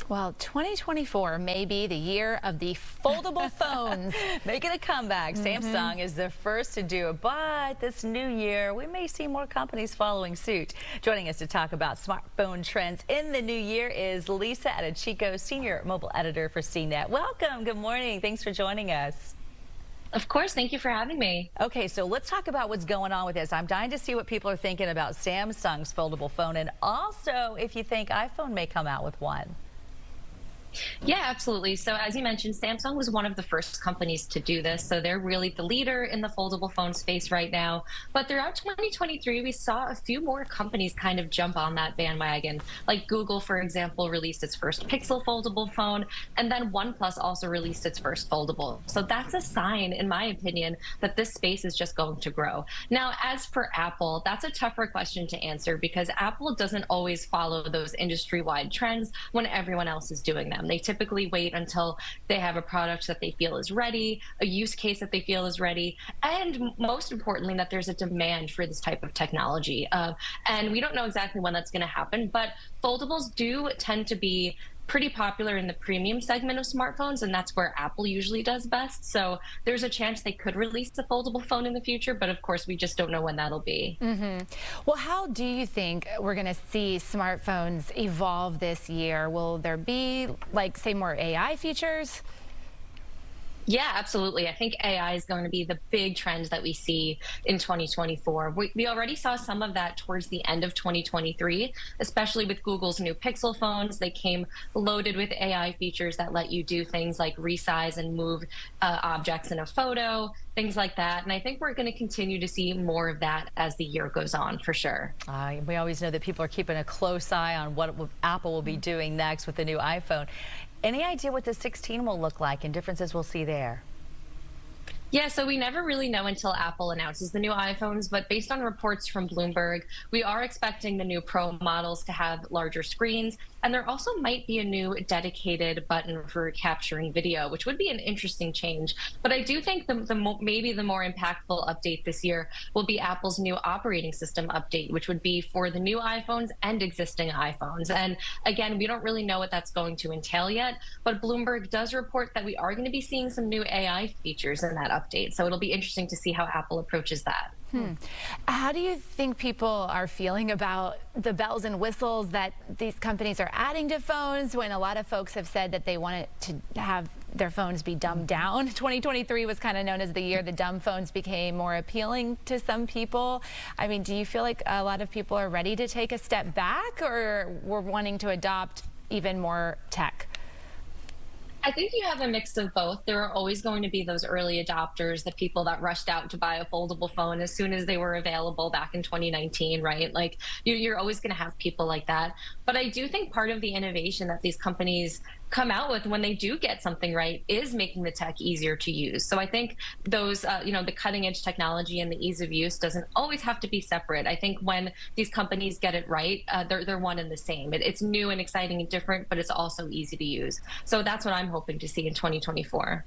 Well, 2024 may be the year of the foldable phones. Making a comeback. Samsung is the first to do it, but this new year, we may see more companies following suit. Joining us to talk about smartphone trends in the new year is Lisa Eadicicco, Senior Mobile Editor for CNet. Welcome. Good morning. Thanks for joining us. Of course. Thank you for having me. Okay, so let's talk about what's going on with this. I'm dying to see what people are thinking about Samsung's foldable phone, and also if you think iPhone may come out with one. Yeah, absolutely. So as you mentioned, Samsung was one of the first companies to do this. So they're really the leader in the foldable phone space right now. But throughout 2023, we saw a few more companies kind of jump on that bandwagon. Like Google, for example, released its first Pixel foldable phone, and then OnePlus also released its first foldable. So that's a sign, in my opinion, that this space is just going to grow. Now, as for Apple, that's a tougher question to answer because Apple doesn't always follow those industry-wide trends when everyone else is doing them. They typically wait until they have a product that they feel is ready, a use case that they feel is ready, and most importantly, that there's a demand for this type of technology. And we don't know exactly when that's going to happen, but foldables do tend to be pretty popular in the premium segment of smartphones, and that's where Apple usually does best. So there's a chance they could release a foldable phone in the future, but of course we just don't know when that'll be. Well, how do you think we're going to see smartphones evolve this year? Will there be, like, say, more AI features? Yeah, absolutely. I think AI is going to be the big trend that we see in 2024. We already saw some of that towards the end of 2023, especially with Google's new Pixel phones. They came loaded with AI features that let you do things like resize and move objects in a photo, things like that. And I think we're going to continue to see more of that as the year goes on, for sure. We always know that people are keeping a close eye on what Apple will be doing next with the new iPhone. Any idea what the 16 will look like and differences we'll see there? Yeah, so we never really know until Apple announces the new iPhones, but based on reports from Bloomberg, we are expecting the new Pro models to have larger screens, and there also might be a new dedicated button for capturing video, which would be an interesting change. But I do think maybe the more impactful update this year will be Apple's new operating system update, which would be for the new iPhones and existing iPhones. And again, we don't really know what that's going to entail yet, but Bloomberg does report that we are going to be seeing some new AI features in that update. So it'll be interesting to see how Apple approaches that. How do you think people are feeling about the bells and whistles that these companies are adding to phones when a lot of folks have said that they want it to have their phones be dumbed down? 2023 was kind of known as the year the dumb phones became more appealing to some people. I mean, do you feel like a lot of people are ready to take a step back, or we're wanting to adopt even more tech? I think you have a mix of both. There are always going to be those early adopters, the people that rushed out to buy a foldable phone as soon as they were available back in 2019, right? Like, you're always going to have people like that. But I do think part of the innovation that these companies come out with when they do get something right is making the tech easier to use. So I think those, the cutting edge technology and the ease of use doesn't always have to be separate. I think when these companies get it right, they're one and the same. It's new and exciting and different, but it's also easy to use. So that's what I'm hoping to see in 2024.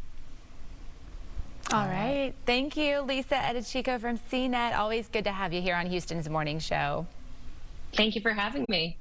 All right. Thank you, Lisa Eadicicco from CNet. Always good to have you here on Houston's Morning Show. Thank you for having me.